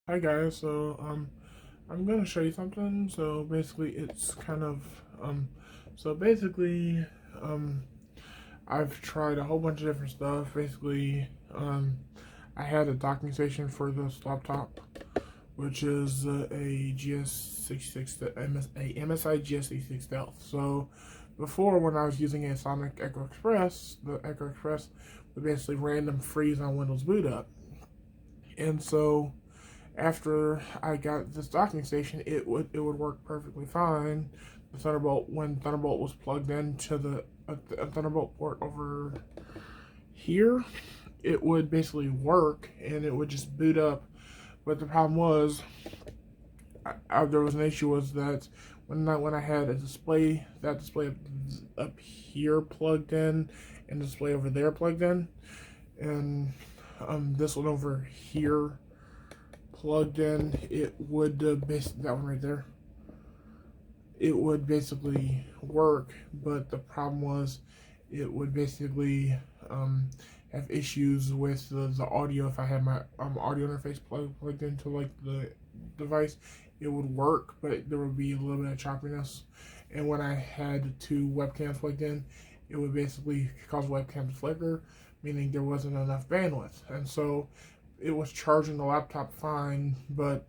Hi guys, I'm gonna show you something. So basically it's kind of so basically um I've tried a whole bunch of different stuff. Basically, I had a docking station for this laptop, which is a GS66 a MSI GS66 Stealth. So before, when I was using a Sonic Echo Express, the Echo Express would basically random freeze on Windows boot up. And so after I got this docking station, it would work perfectly fine. The Thunderbolt, when Thunderbolt was plugged into the Thunderbolt port over here, it would basically work and it would just boot up. But the problem was, there was an issue was that when I had a display, that display up here plugged in and the display over there plugged in, and this one over here plugged in, it would basically, that one right there, it would basically work. But the problem was, it would basically have issues with the audio. If I had my audio interface plugged into like the device, it would work, but there would be a little bit of choppiness. And when I had two webcams plugged in, it would basically cause webcam to flicker, meaning there wasn't enough bandwidth. And so it was charging the laptop fine, but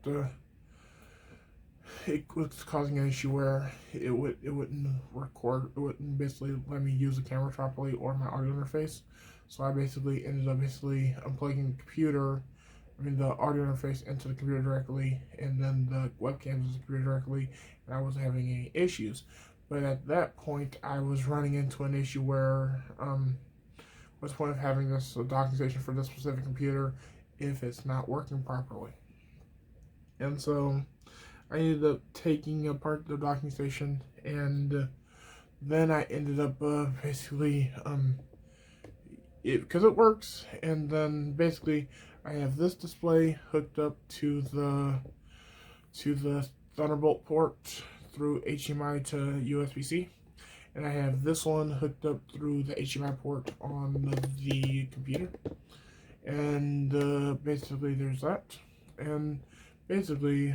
it was causing an issue where it wouldn't record, it wouldn't basically let me use the camera properly or my audio interface. So I basically ended up unplugging the computer, the audio interface into the computer directly, and then the webcam into the computer directly, and I wasn't having any issues. But at that point, I was running into an issue where, what's the point of having this docking station for this specific computer if it's not working properly? And so I ended up taking apart the docking station, and then I ended up basically because it works. And then basically I have this display hooked up to the Thunderbolt port through HDMI to USB-C, and I have this one hooked up through the HDMI port on the computer. And basically there's that. And basically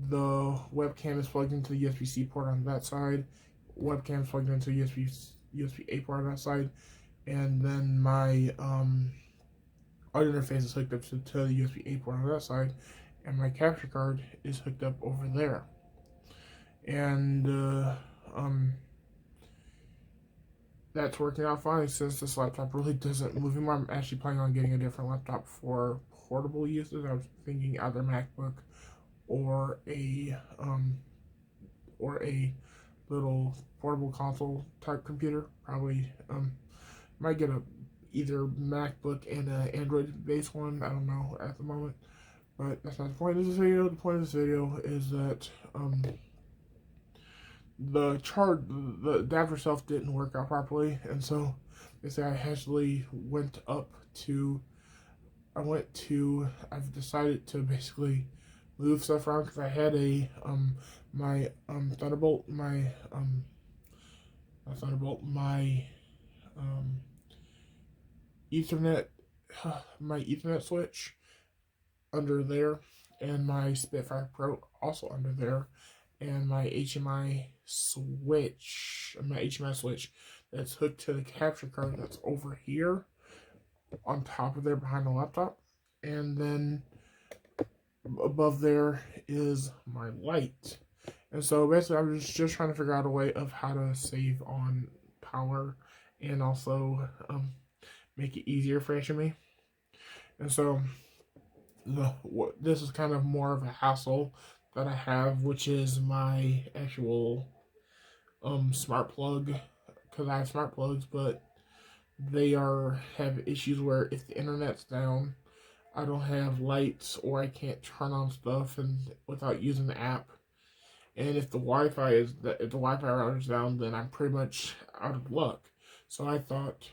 the webcam is plugged into the USB-C port on that side. Webcam is plugged into USB-A port on that side, and then my audio interface is hooked up to the USB-A port on that side, and my capture card is hooked up over there. And that's working out fine since this laptop really doesn't move anymore. I'm actually planning on getting a different laptop for portable uses. I was thinking either MacBook or a little portable console type computer. Probably might get a either MacBook and an Android based one. I don't know at the moment, but that's not the point of this video. The point of this video is that the adapter itself didn't work out properly, and so basically I've decided to basically move stuff around because I had my Thunderbolt, my Ethernet, my Ethernet switch under there, and my Spitfire Pro also under there, and my HDMI switch, that's hooked to the capture card that's over here on top of there behind the laptop. And then above there is my light. And so basically I'm just trying to figure out a way of how to save on power and also make it easier for Hdmi. And so this is kind of more of a hassle that I have, which is my actual smart plug, because I have smart plugs, but they have issues where if the internet's down, I don't have lights or I can't turn on stuff and without using the app. And if the Wi-Fi router is down, then I'm pretty much out of luck. So I thought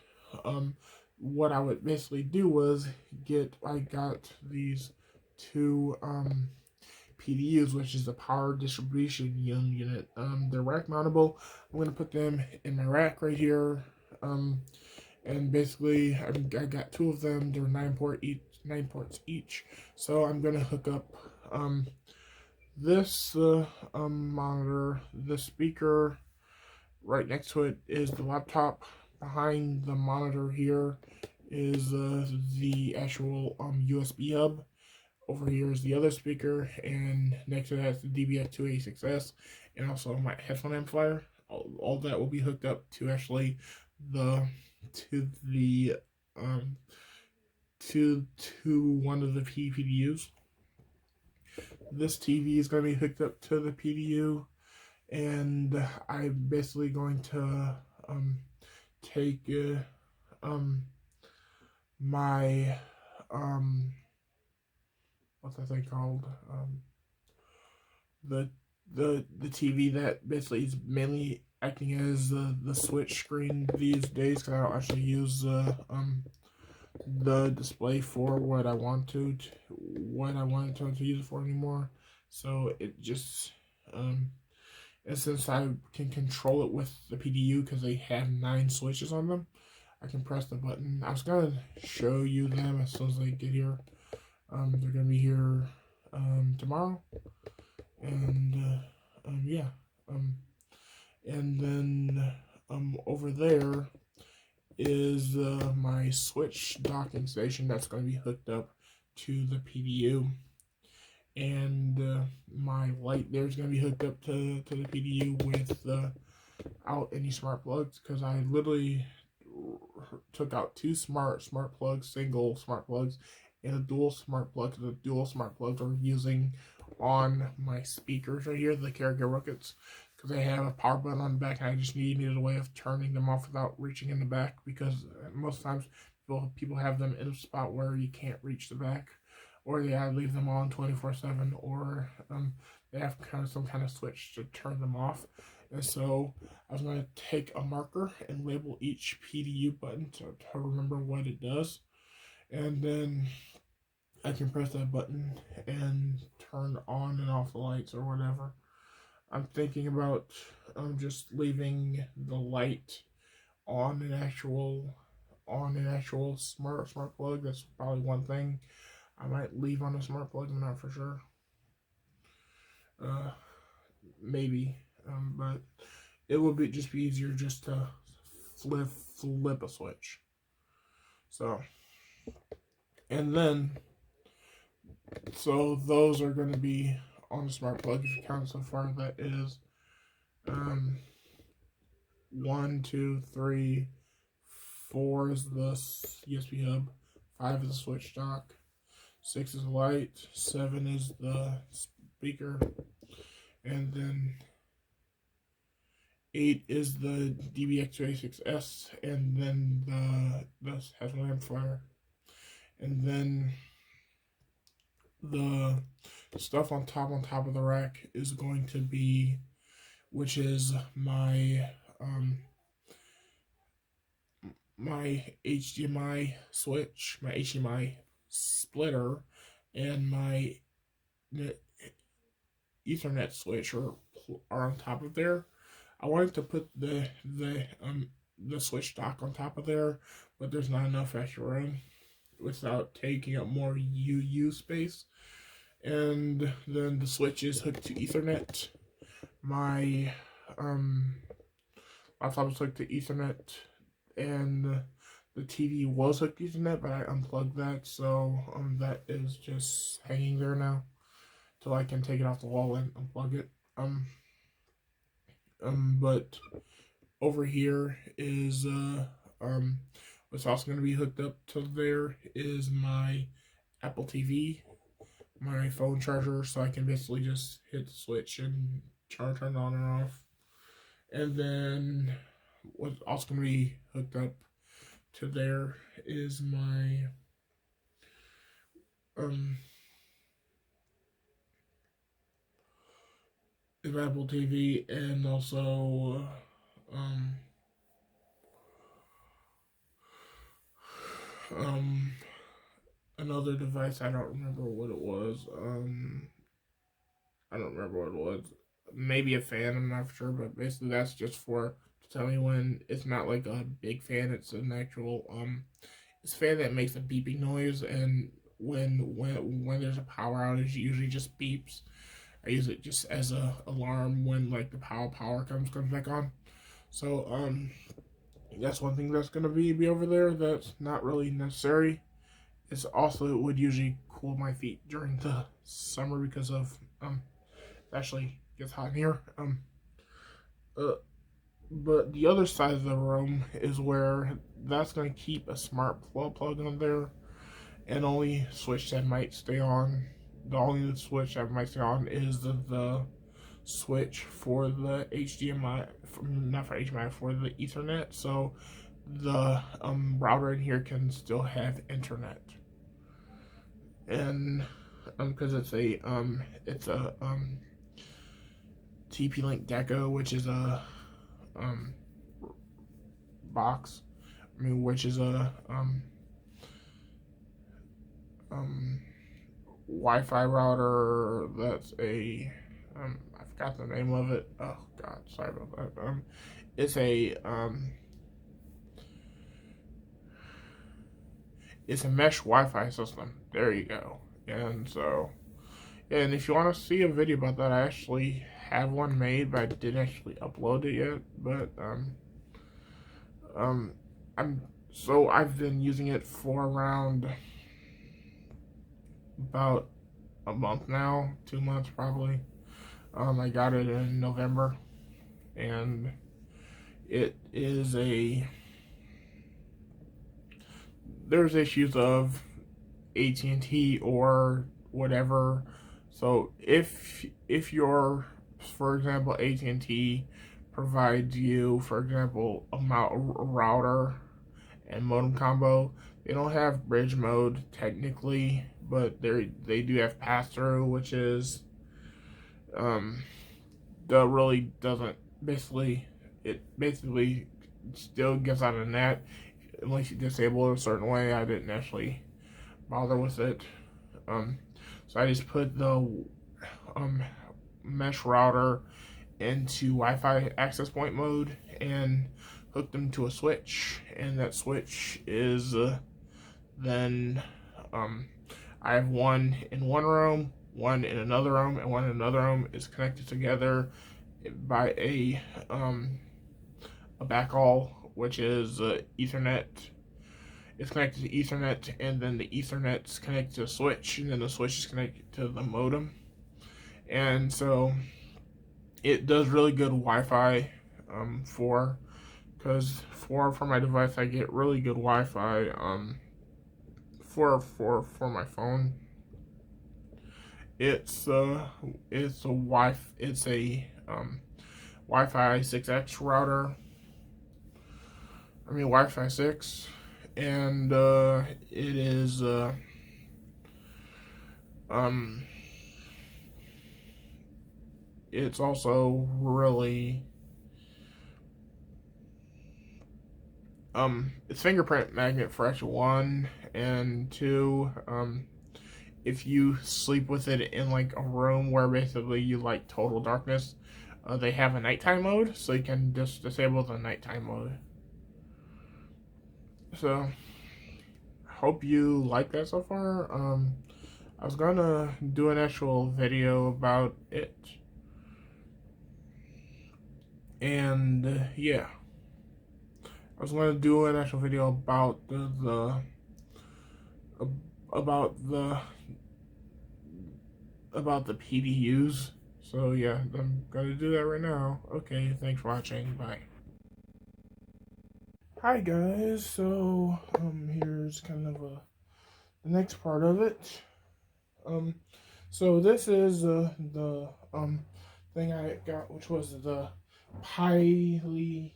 what I would basically do was I got these two PDUs, which is the power distribution unit. They're rack mountable. I'm going to put them in my rack right here. And basically I got two of them. They're 9 port each, 9 ports each. So I'm gonna hook up this monitor, the speaker. Right next to it is the laptop. Behind the monitor here is the actual USB hub. Over here is the other speaker, and next to that is the DBX286S, and also my headphone amplifier. All that will be hooked up to actually to one of the PDUs. This TV is going to be hooked up to the PDU, and I'm basically going to take my what's that thing called? The TV that basically is mainly acting as the switch screen these days, because I don't actually use the display for what I want to use it for anymore. So it just and since I can control it with the PDU because they have 9 switches on them, I can press the button. I was gonna show you them as soon as they get here. They're gonna be here tomorrow, and yeah, and then over there is my Switch docking station that's going to be hooked up to the PDU, and my light there is going to be hooked up to the PDU without any smart plugs, because I literally took out 2 smart plugs, single smart plugs, and a dual smart plug. The dual smart plugs are using on my speakers right here, the Karaoke Rockets, because they have a power button on the back, and I just needed a way of turning them off without reaching in the back, because most times people have them in a spot where you can't reach the back, or they have to leave them on 24/7, or they have some kind of switch to turn them off. And so I was going to take a marker and label each PDU button to remember what it does, and then I can press that button and turn on and off the lights or whatever. I'm thinking about just leaving the light on an actual smart plug. That's probably one thing I might leave on a smart plug. I'm not for sure. Maybe, but it would just be easier just to flip a switch. So, and then, so those are going to be on the smart plug. If you count so far, that is 1, 2, 3, 4 is the USB hub, 5 is the switch dock, 6 is the light, 7 is the speaker, and then 8 is the DBX286S, and then the headphone amplifier, and then the stuff on top of the rack is going to be, which is my my HDMI switch, my HDMI splitter, and my Ethernet switch are on top of there. I wanted to put the switch dock on top of there, but there's not enough extra room without taking up more UU space. And then the switch is hooked to Ethernet. My laptop is hooked to Ethernet, and the TV was hooked to Ethernet, but I unplugged that, so that is just hanging there now till I can take it off the wall and unplug it. But over here is what's also going to be hooked up to there is my Apple TV, my phone charger, so I can basically just hit the switch and turn it on or off. And then what's also going to be hooked up to there is my Apple TV, and also another device. I don't remember what it was. I don't remember what it was. Maybe a fan, I'm not sure, but basically that's just to tell me when it's not like a big fan, it's an actual it's a fan that makes a beeping noise, and when there's a power outage, it usually just beeps. I use it just as a alarm when like the power comes back on. So that's one thing that's gonna be over there that's not really necessary. It's also, it would usually cool my feet during the summer because of it actually gets hot in here. But the other side of the room is where that's gonna keep a smart plug on there, and only switch that might stay on. The only switch that might stay on is the switch for the HDMI, not for HDMI, for the Ethernet. So the router in here can still have internet, and because it's a TP-Link Gecko, which is a box. Which is a Wi-Fi router. That's a I forgot the name of it. Oh God, sorry about that. It's a it's a mesh Wi-Fi system. There you go. And so, and if you want to see a video about that, I actually have one made, but I didn't actually upload it yet. But I've been using it for around about a month now, 2 months probably. I got it in November, and it is there's issues of AT&T or whatever. So if you're, for example, AT&T provides you, for example, a router and modem combo, they don't have bridge mode technically, but they do have pass through, which is that really doesn't, it basically still gets out of net unless you disable it a certain way. I didn't actually bother with it. So I just put the mesh router into Wi-Fi access point mode and hooked them to a switch, and that switch is then I have one in one room, one in another room, and one in another room is connected together by a backhaul, which is Ethernet. It's connected to Ethernet, and then the Ethernet's connected to a switch, and then the switch is connected to the modem. And so it does really good Wi-Fi because for my device I get really good Wi-Fi for my phone. It's a Wi-Fi 6X router. Wi-Fi 6, and it is it's also really it's fingerprint magnet for actually 1, and 2, if you sleep with it in like a room where basically you like total darkness, they have a nighttime mode, so you can just disable the nighttime mode. So hope you like that so far. I was gonna do an actual video about it, and yeah, I was gonna do an actual video about the PDUs. So yeah, I'm gonna do that right now. Okay, thanks for watching. Bye. Hi guys. So here's kind of the next part of it. So this is the thing I got, which was the pyle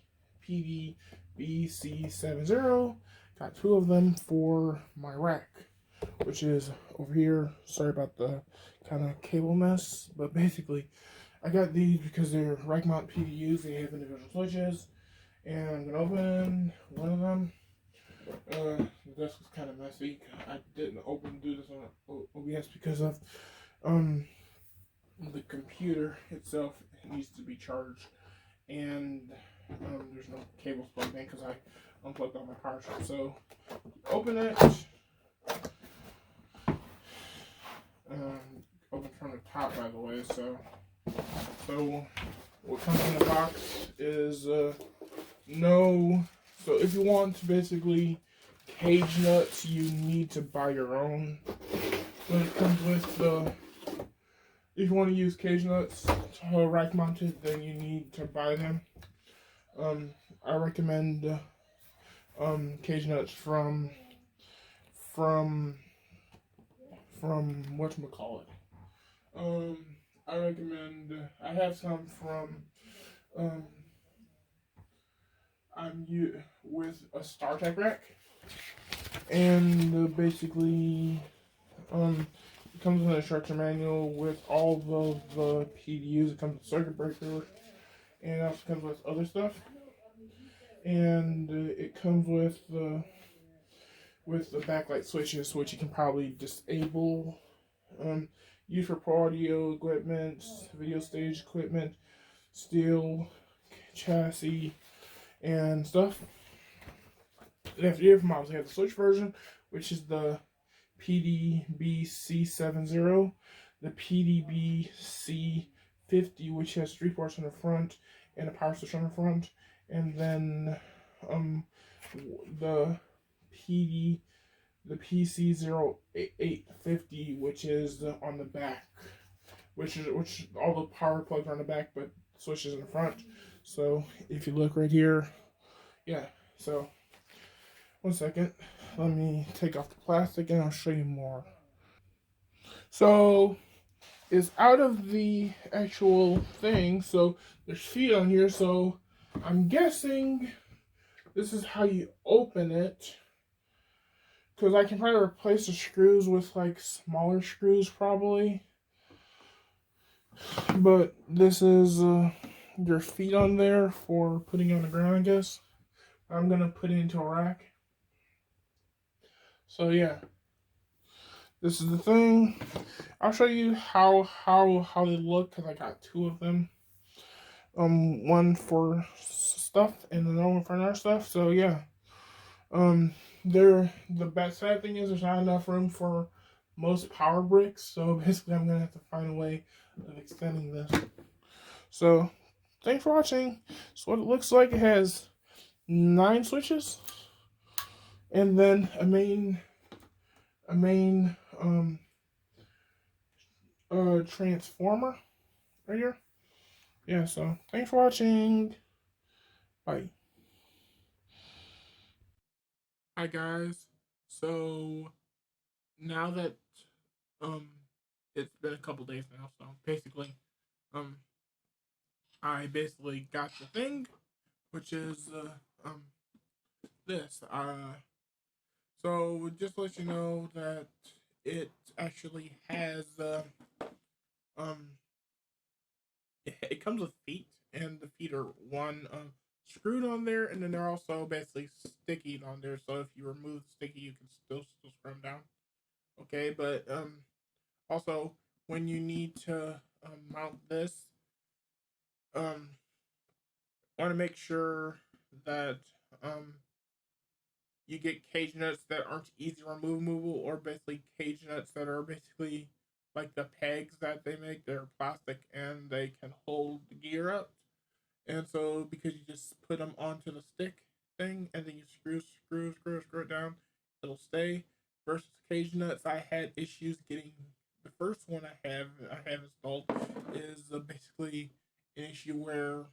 pdbc70. Got 2 of them for my rack, which is over here. Sorry about the kind of cable mess, but basically I got these because they're rack mount PDUs. They have individual switches, and I'm gonna open one of them. The desk is kind of messy. I didn't do this on OBS because of the computer itself needs to be charged, and there's no cables plugged in because I unplugged all my power strips. So open it, open from the top, by the way. So what comes in the box is no. So if you want to basically cage nuts, you need to buy your own. But it comes with the. If you want to use cage nuts to rack mounted, then you need to buy them. I recommend cage nuts from whatchamacallit. I recommend. I have some from. Um, with a StarTech rack, and basically, it comes with an instruction manual with all the PDUs. It comes with circuit breaker, and it also comes with other stuff. And it comes with the backlight switches, which you can probably disable. Use for pro audio equipment, video stage equipment, steel chassis, and stuff. And after you have models, we have the Switch version, which is the pdbc70, the pdbc50, which has 3 ports on the front and a power switch on the front, and then the PD the PC0850, which is on the back, which all the power plugs are on the back, but switches in the front. So if you look right here, yeah. So 1 second, let me take off the plastic and I'll show you more. So it's out of the actual thing. So there's feet on here. So I'm guessing this is how you open it. Because I can probably replace the screws with like smaller screws probably. But this is your feet on there for putting on the ground, I guess. I'm going to put it into a rack. So yeah. This is the thing. I'll show you how they look because I got 2 of them. One for stuff and another one for another stuff. So yeah. The bad sad thing is there's not enough room for most power bricks. So basically, I'm gonna have to find a way of extending this. So thanks for watching. So what it looks like, it has 9 switches, and then a main transformer right here. Yeah, so thanks for watching. Bye. Hi guys. So now that it's been a couple days now, so basically I basically got the thing, which is this. So just to let you know that it actually has um it comes with feet, and the feet are one screwed on there, and then they're also basically sticky on there. So if you remove the sticky, you can still screw them down. Okay, but also when you need to mount this, want to make sure that you get cage nuts that aren't easy removable, or basically cage nuts that are basically like the pegs that they make. They're plastic and they can hold the gear up. And so because you just put them onto the stick thing and then you screw it down, it'll stay. Versus cage nuts, I had issues getting the first one I have installed is basically an issue where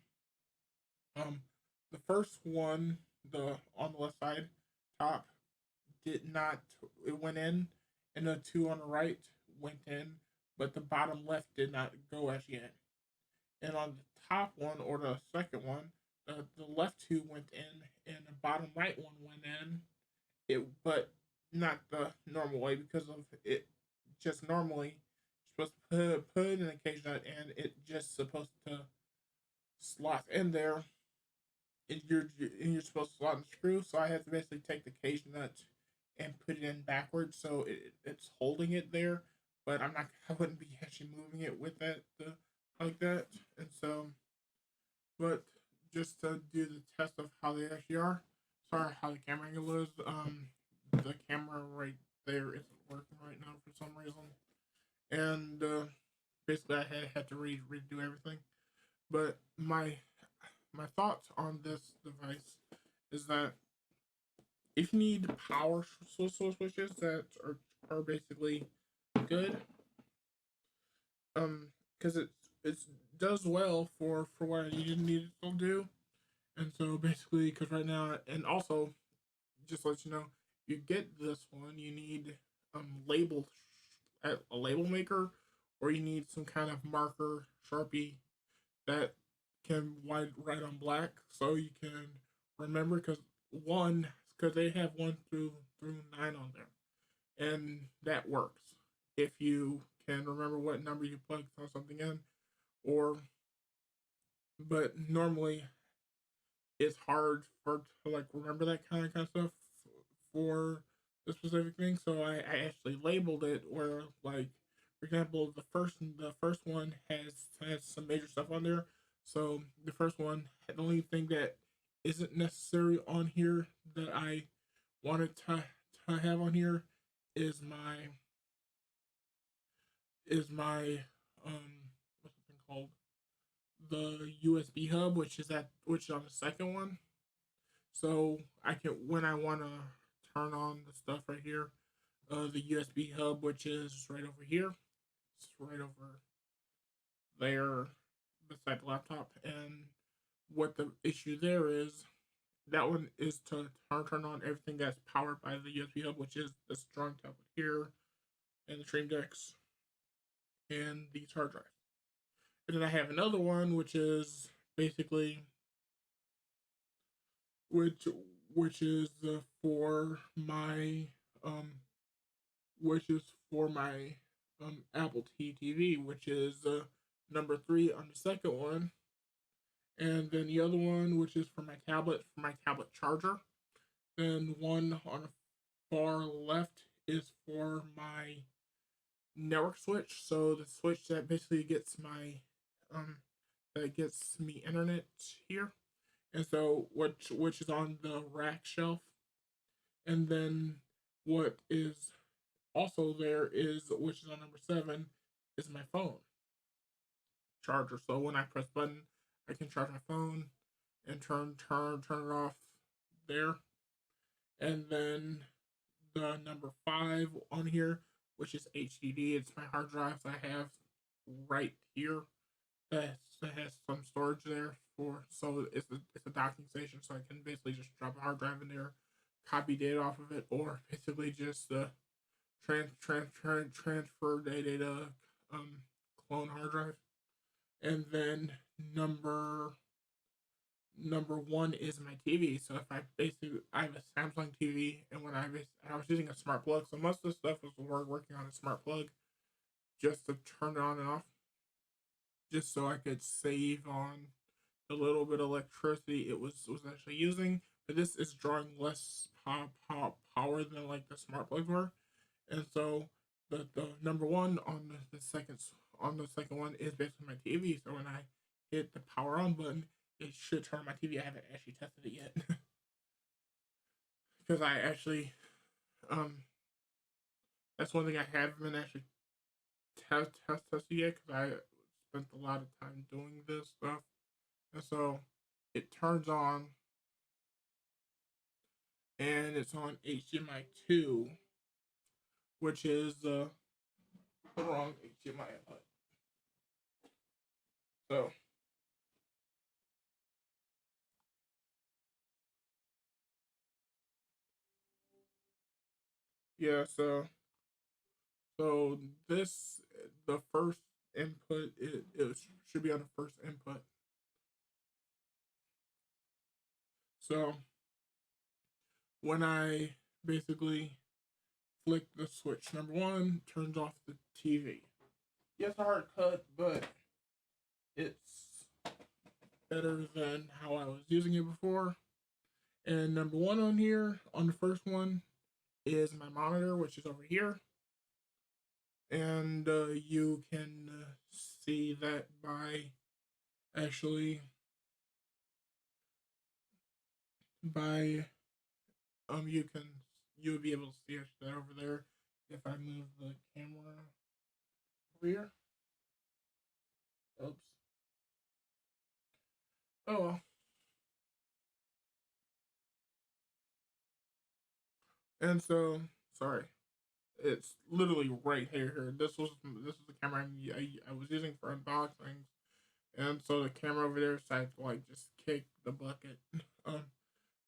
the first one, the on the left side top, did not, it went in, and the 2 on the right went in, but the bottom left did not go as yet. And on the top one, or the second one, the left 2 went in and the bottom right one went in. But not the normal way, because of it. Just normally you're supposed to put in a cage nut and it just supposed to slot in there, and you're supposed to slot in the screw. So I had to basically take the cage nut and put it in backwards, so it's holding it there. But I wouldn't be actually moving it with that like that. And so, but just to do the test of how they actually are. Sorry how the camera angle is. The camera right there isn't working right now for some reason. and basically I had to redo everything. But my thoughts on this device is that if you need power switches that are basically good, because it does well for what I need it to do, and so basically because right now, and also just to let you know, you get this one, you need label a label maker, or you need some kind of marker Sharpie that can write on black, so you can remember. Because they have 1 through 9 on there, and that works if you can remember what number you plug something in, or but normally it's hard to like remember that kind of stuff for the specific thing. So I actually labeled it where, like, for example, the first one has some major stuff on there. So the first one, the only thing that isn't necessary on here that I wanted to have on here is my what's the thing called, the USB hub, which is on the second one. So I can, when I want to turn on the stuff right here, the USB hub, which is right over here, it's right over there beside the laptop. And what the issue there is, that one is to turn on everything that's powered by the USB hub, which is this drawing tablet here, and the Stream Decks, and these hard drives. And then I have another one, which is basically which which is for my um which is for my Apple TV, which is number 3 on the second one, and then the other one, which is for my tablet charger. Then one on the far left is for my network switch, so the switch that basically gets my um that gets me internet here, and so which is on the rack shelf, and then what is also there is, which is on number 7, is my phone charger. So when I press button, I can charge my phone and turn it off there. And then the number 5 on here, which is HDD, it's my hard drives I have right here. That has some storage there for, so it's a docking station, so I can basically just drop a hard drive in there, copy data off of it, or basically just transfer data, um, clone hard drive. And then number 1 is my TV. So if I have a Samsung TV, and when I was using a smart plug, so most of the stuff was working on a smart plug, just to turn it on and off, just so I could save on the little bit of electricity it was actually using. But this is drawing less power than like the smart plugs were, and so the number 1 on the second one is basically my TV. So when I hit the power on button, it should turn on my TV. I haven't actually tested it yet because I actually um that's one thing I haven't been actually tested yet, because I spent a lot of time doing this stuff, and so it turns on, and it's on HDMI 2, which is the wrong HDMI input. So yeah, so this the first input, it should be on the first input. So when I basically flick the switch, number 1 turns off the TV. Yes, a hard cut, but it's better than how I was using it before. And number 1 on here, on the first one, is my monitor, which is over here. And you can see that by actually by you'll be able to see that over there if I move the camera. over here. Oops. Oh well. And so, sorry, it's literally right here. This was the camera I was using for unboxings, and so the camera over there decided to like just kick the bucket. Um,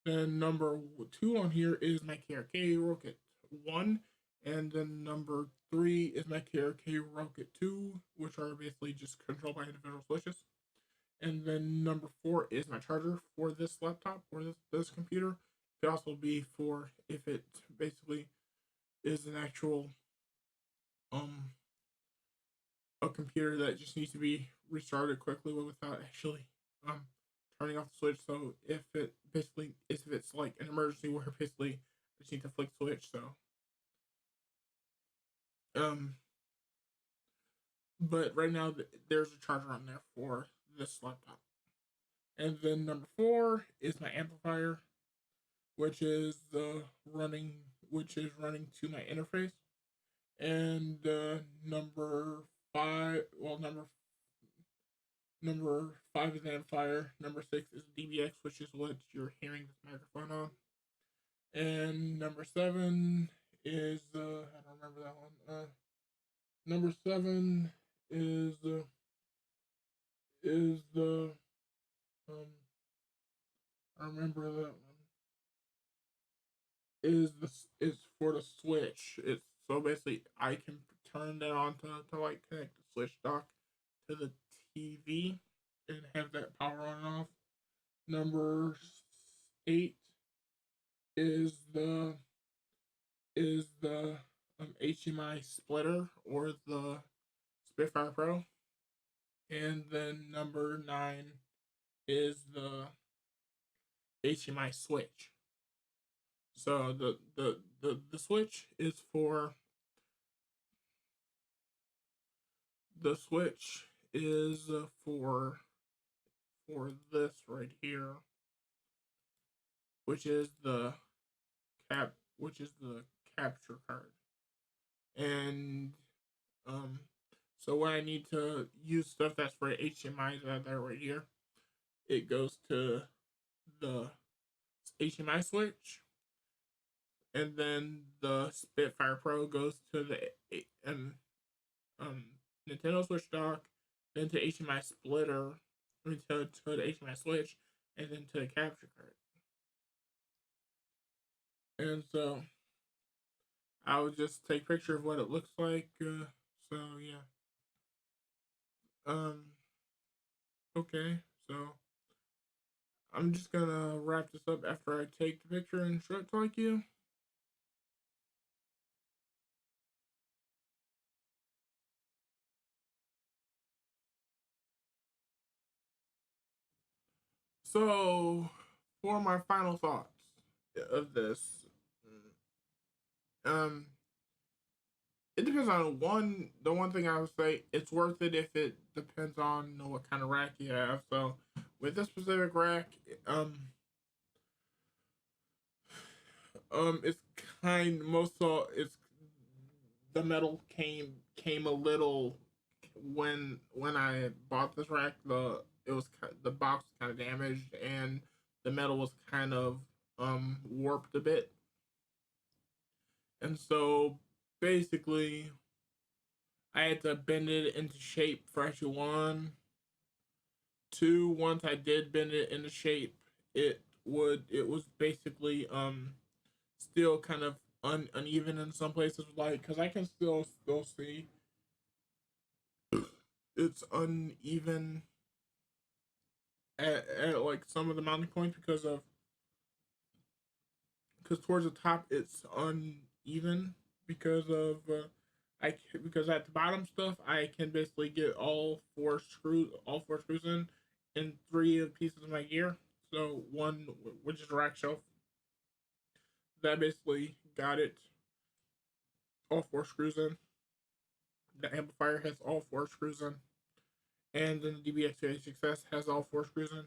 then number 2 on here is my KRK Rocket 1, and then number 3 is my KRK Rocket 2, which are basically just controlled by individual switches. And then number 4 is my charger for this laptop or this computer. It could also be for if it basically is an actual a computer that just needs to be restarted quickly without actually turning off the switch. So if it's like an emergency where basically I just need to flick switch. So but right now there's a charger on there for this laptop. And then number 4 is my amplifier, which is running to my interface. And number 5, number 5 is amplifier. Number 6 is DBX, which is what you're hearing this microphone on. And number 7 is I don't remember that one. Number 7 is the I remember that one. Is for the switch. It's so basically I can turn that on to like connect the switch dock to the TV and have that power on and off. Number 8 is the HDMI splitter or the Spitfire Pro, and then number 9 is the HDMI switch. So the switch is for this right here, which is the capture card. And so when I need to use stuff that's for HDMI that right here, it goes to the HDMI switch, and then the Spitfire Pro goes to the Nintendo Switch dock, then to HDMI splitter, to the HDMI switch, and then to the capture card. And so I would just take a picture of what it looks like. So yeah. Okay, so I'm just gonna wrap this up after I take the picture and show it to like you. So for my final thoughts of this, it depends on the one thing I would say, it's worth it if it depends on what kind of rack you have. So with this specific rack, it's it's the metal came a little when I bought this rack. The box was kind of damaged and the metal was kind of warped a bit, and so basically I had to bend it into shape for actually 1. 2, once I did bend it into shape, it was basically still kind of uneven in some places, like because I can still see it's uneven at like some of the mounting points because towards the top it's uneven because at the bottom stuff I can basically get all four screws in 3 pieces of my gear. So one, which is a rack shelf, that basically got it all 4 screws in. The amplifier has all 4 screws in, and then the DBX6S has all 4 screws in.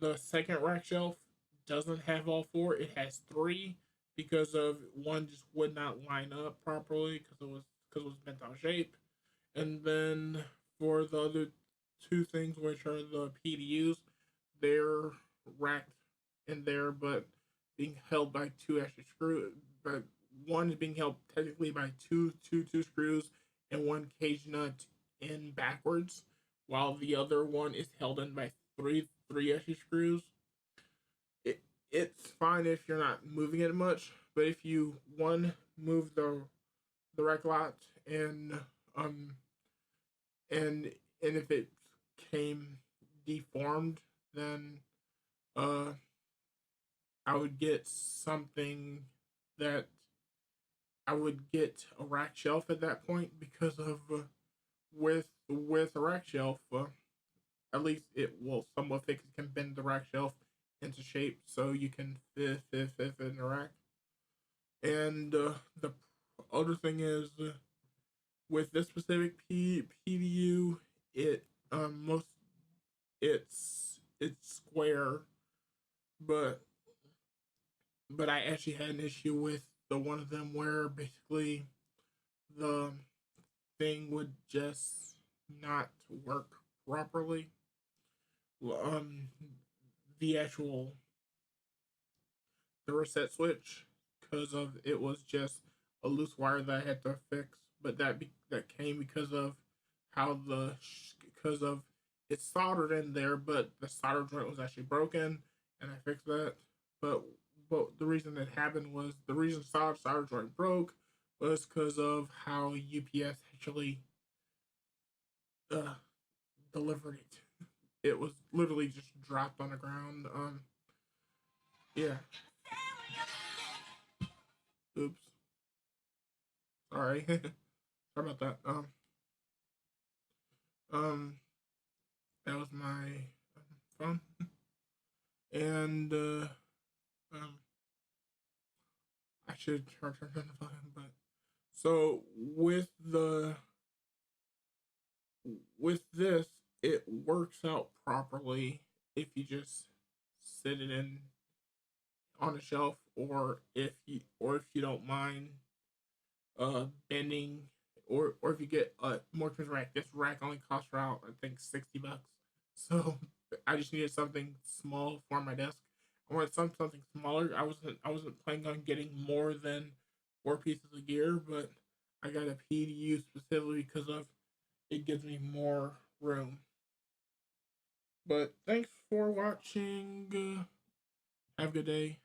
The second rack shelf doesn't have all 4; it has 3 because of one just would not line up properly because it was bent out of shape, And then for the other two things, which are the PDUs, they're racked in there, but being held by two extra screws. But one is being held technically by two screws and one cage nut in backwards, while the other one is held in by three extra screws. It's fine if you're not moving it much, but if you move the rack lot um and if it came deformed, then uh I would get something that I would get a rack shelf at that point because of with a rack shelf, at least it will somewhat fix. It can bend the rack shelf into shape so you can fit in the rack. And the other thing is with this specific PDU, it most it's square, but I actually had an issue with the one of them where basically the thing would just not work properly. Um, the actual the reset switch, because of it was just a loose wire that I had to fix, but that came because of how because of it's soldered in there, but the solder joint was actually broken, and I fixed that. But the reason it happened was the reason solder joint broke was because of how UPS actually uh, delivered it. It was literally just dropped on the ground. Yeah. Oops. Sorry. Sorry about that. Um, that was my phone, and um, I should turn on the phone. But so with this, it works out properly if you just sit it in on a shelf, or if you don't mind bending, or if you get a more expensive rack. This rack only costs around I think $60. So I just needed something small for my desk. I wanted something smaller. I wasn't planning on getting more than four pieces of gear, but I got a PDU specifically because of it gives me more room. But thanks for watching. Have a good day.